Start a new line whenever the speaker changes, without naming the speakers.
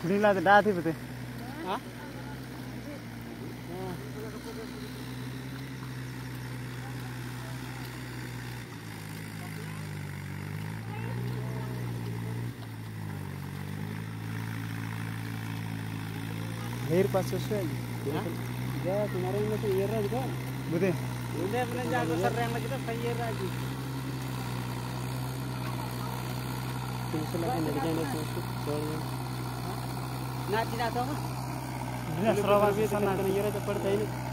कुणीला तर डाथी बते
हां
हेर पास से
जा तुम्हारे में तो ये रहा है
बते
उन्हें अपने जाकर सर रहे हैं किधर सही है राजी तुमसे लगे नहीं जाने तो छोड़ ना चिना तो
बिना श्रावा भी तो ना
ये रहा तो पड़ता ही नहीं